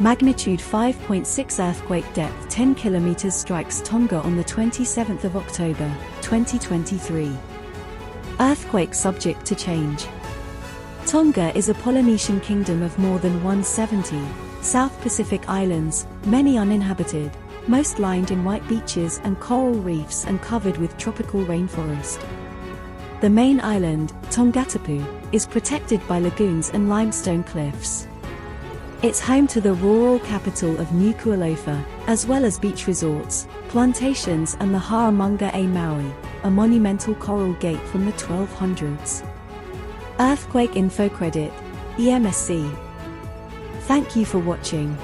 Magnitude 5.6 earthquake depth 10 kilometers strikes Tonga on the 27th of October, 2023. Earthquake subject to change. Tonga is a Polynesian kingdom of more than 170 South Pacific islands, many uninhabited, most lined in white beaches and coral reefs and covered with tropical rainforest. The main island, Tongatapu, is protected by lagoons and limestone cliffs. It's home to the rural capital of Nuku'alofa, as well as beach resorts, plantations and the Haramunga a Maui, a monumental coral gate from the 1200s. Earthquake Info Credit, EMSC. Thank you for watching.